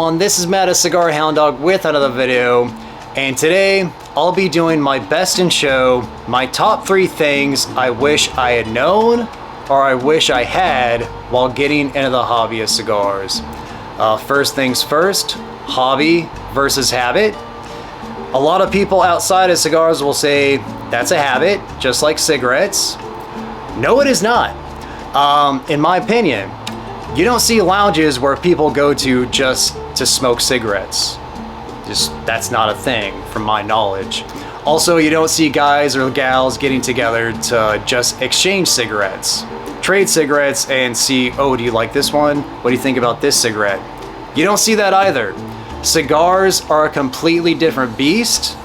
everyone, this is Matt, a Cigar Hound Dog, with another video, and today I'll be doing my best in show, my top 3 things I wish I had known or I wish I had while getting into the hobby of cigars. First things first, hobby versus habit. A lot of people outside of cigars will say that's a habit, just like cigarettes. No, it is not. In my opinion, you don't see lounges where people go to just to smoke cigarettes. That's not a thing from my knowledge. Also, you don't see guys or gals getting together to just exchange cigarettes, trade cigarettes, and see, oh, do you like this one? What do you think about this cigarette? You don't see that either. Cigars are a completely different beast.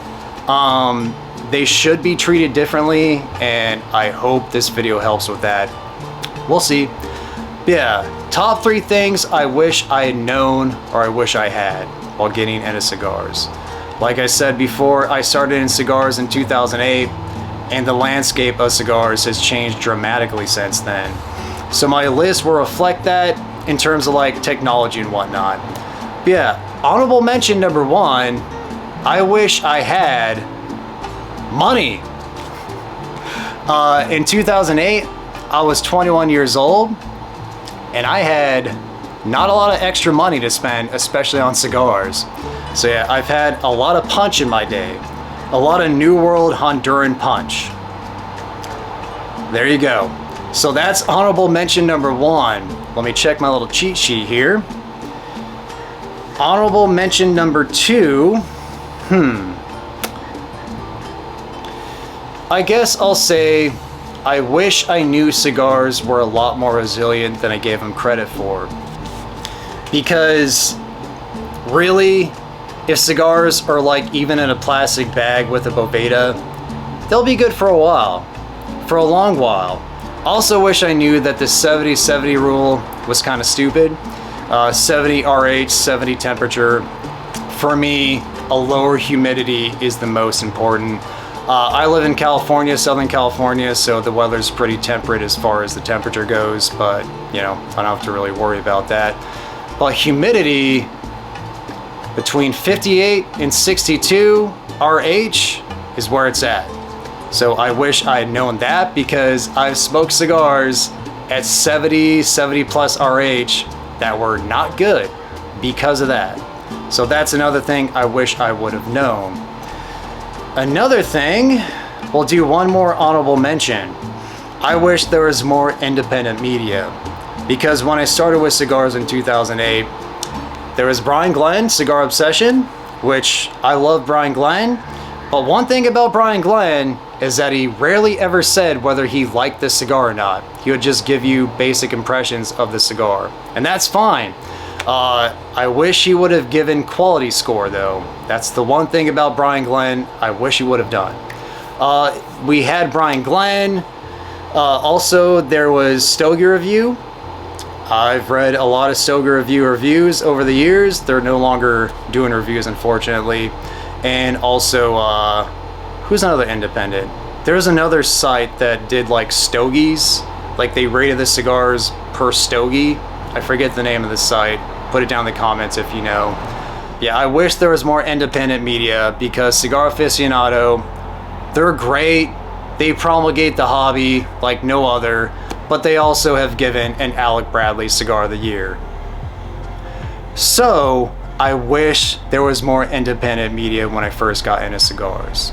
They should be treated differently, and I hope this video helps with that. We'll see. Yeah, top 3 things I wish I had known or I wish I had while getting into cigars. Like I said before, I started in cigars in 2008, and the landscape of cigars has changed dramatically since then. So my list will reflect that in terms of like technology and whatnot. But yeah, honorable mention number 1, I wish I had money. In 2008, I was 21 years old, and I had not a lot of extra money to spend, especially on cigars. So yeah, I've had a lot of punch in my day. A lot of New World Honduran punch. There you go. So that's honorable mention number 1. Let me check my little cheat sheet here. Honorable mention number 2. I guess I'll say I wish I knew cigars were a lot more resilient than I gave them credit for. Because really, if cigars are like even in a plastic bag with a Boveda, they'll be good for a while, for a long while. Also wish I knew that the 70-70 rule was kind of stupid. 70 RH, 70 temperature. For me, a lower humidity is the most important. I live in California, Southern California, so the weather's pretty temperate as far as the temperature goes, but you know, I don't have to really worry about that. But humidity between 58 and 62 RH is where it's at. So I wish I had known that, because I've smoked cigars at 70 plus RH that were not good because of that. So that's another thing I wish I would have known. Another thing, we'll do one more honorable mention. I wish there was more independent media, because when I started with cigars in 2008, there was Brian Glenn, Cigar Obsession, which I love Brian Glenn. But one thing about Brian Glenn is that he rarely ever said whether he liked the cigar or not. He would just give you basic impressions of the cigar, and that's fine. I wish he would have given quality score though. That's the one thing about Brian Glenn I wish he would have done. We had Brian Glenn. Also, there was Stogie Review. I've read a lot of Stogie Review reviews over the years. They're no longer doing reviews, unfortunately. And also, who's another independent? There's another site that did like stogies. Like they rated the cigars per stogie. I forget the name of the site. Put it down in the comments if you know. Yeah, I wish there was more independent media, because Cigar Aficionado, they're great. They promulgate the hobby like no other, but they also have given an Alec Bradley Cigar of the Year. So I wish there was more independent media when I first got into cigars.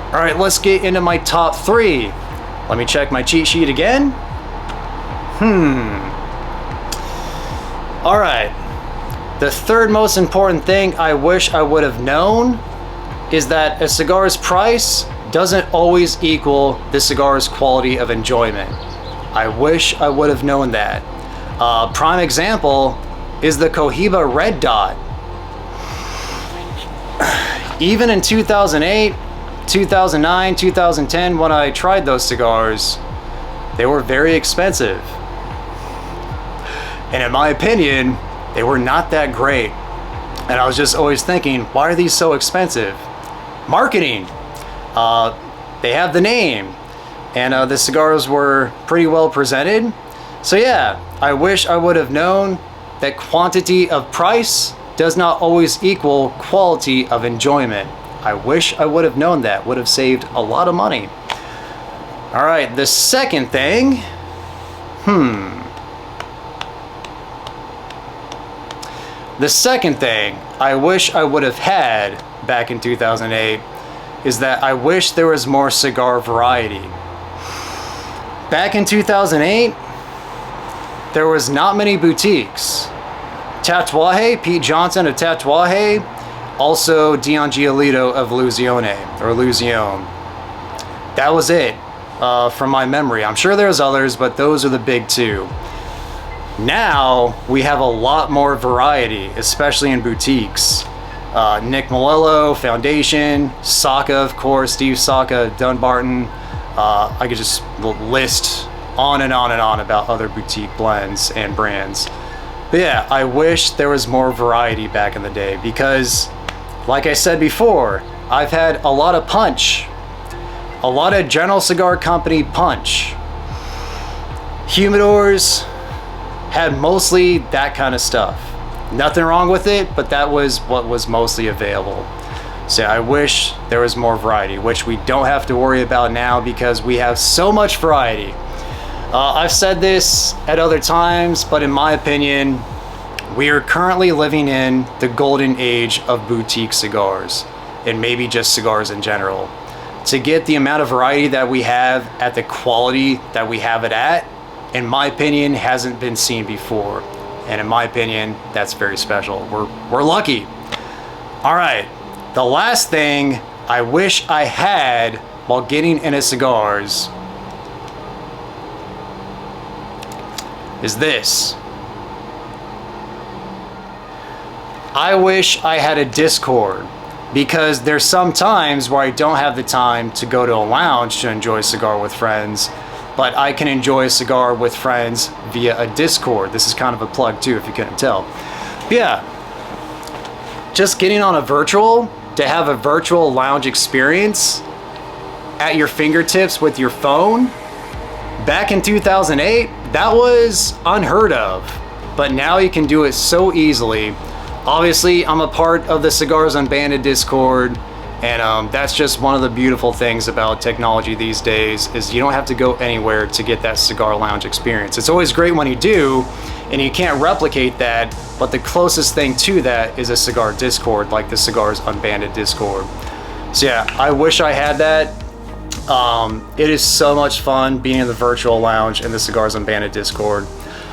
All right, let's get into my top 3. Let me check my cheat sheet again. All right. The third most important thing I wish I would have known is that a cigar's price doesn't always equal the cigar's quality of enjoyment. I wish I would have known that. Prime example is the Cohiba Red Dot. Even in 2008, 2009, 2010, when I tried those cigars, they were very expensive. And in my opinion, they were not that great. And I was just always thinking, why are these so expensive? Marketing. They have the name. And the cigars were pretty well presented. So yeah, I wish I would have known that quantity of price does not always equal quality of enjoyment. I wish I would have known that. Would have saved a lot of money. All right, the second thing. The second thing I wish I would have had back in 2008 is that I wish there was more cigar variety. Back in 2008, there was not many boutiques. Tatuaje, Pete Johnson of Tatuaje, also Dion Giolito of Illusione, or Illusione. That was it, from my memory. I'm sure there's others, but those are the big two. Now, we have a lot more variety, especially in boutiques. Nick Melillo, Foundation, Saka, of course, Steve Saka, Dunbarton. I could just list on and on and on about other boutique blends and brands. But yeah, I wish there was more variety back in the day because, like I said before, I've had a lot of punch. A lot of General Cigar Company punch. Humidors had mostly that kind of stuff. Nothing wrong with it, but that was what was mostly available. So I wish there was more variety, which we don't have to worry about now because we have so much variety. I've said this at other times, but in my opinion, we are currently living in the golden age of boutique cigars, and maybe just cigars in general. To get the amount of variety that we have at the quality that we have it at, in my opinion, hasn't been seen before. And in my opinion, that's very special. We're lucky. All right, the last thing I wish I had while getting into cigars is this. I wish I had a Discord, because there's some times where I don't have the time to go to a lounge to enjoy a cigar with friends, but I can enjoy a cigar with friends via a Discord. This is kind of a plug too, if you couldn't tell. But yeah, just getting on a virtual, to have a virtual lounge experience at your fingertips with your phone, back in 2008, that was unheard of. But now you can do it so easily. Obviously, I'm a part of the Cigars Unbanded Discord, and that's just one of the beautiful things about technology these days, is you don't have to go anywhere to get that cigar lounge experience. It's always great when you do, and you can't replicate that, but the closest thing to that is a cigar Discord, like the Cigars Unbanded Discord. So yeah, I wish I had that. It is so much fun being in the virtual lounge and the Cigars Unbanded Discord.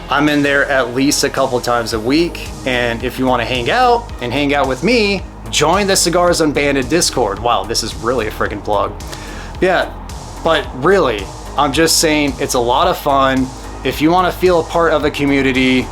I'm in there at least a couple times a week, and if you want to hang out with me, join the Cigars Unbanded Discord. Wow, this is really a freaking plug. Yeah, but really, I'm just saying it's a lot of fun. If you want to feel a part of a community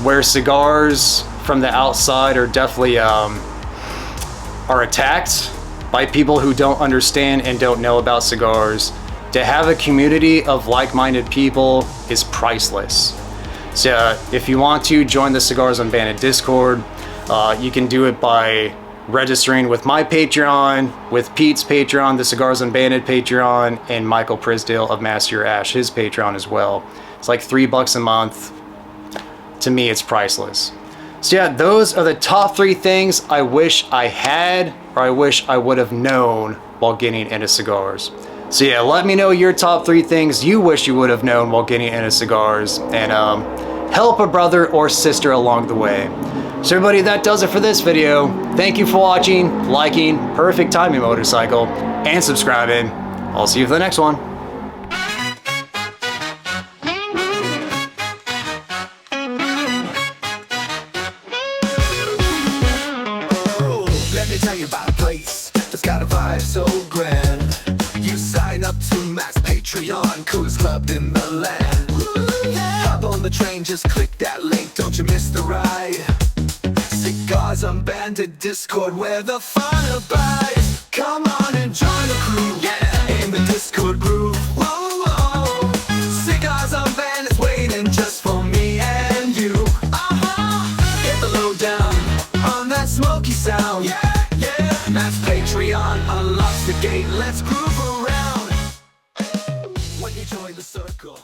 where cigars from the outside are definitely are attacked by people who don't understand and don't know about cigars, to have a community of like-minded people is priceless. So if you want to join the Cigars Unbanded Discord, you can do it by registering with my Patreon, with Pete's Patreon, the Cigars Unbanded Patreon, and Michael Prisdale of Master Your Ash, his Patreon as well. It's like $3 a month. To me, it's priceless. So yeah, those are the top 3 things I wish I had, or I wish I would have known while getting into cigars. So yeah, let me know your top 3 things you wish you would have known while getting into cigars, and help a brother or sister along the way. So everybody, that does it for this video. Thank you for watching, liking, Perfect Timing Motorcycle, and subscribing. I'll see you for the next one. Let me tell you about a place that's got a vibe so grand. You sign up to Max Patreon, coolest club in the land. Hop on the train, just click that link, don't you miss the ride. Cigars Unbanded Discord, where the fun abides. Come on and join the crew, yeah, in the Discord groove. Whoa, whoa. Cigars Unbanded's waiting just for me and you. Hit the lowdown on that smoky sound. Yeah. Max Patreon unlocks the gate, let's groove around. When you join the circle.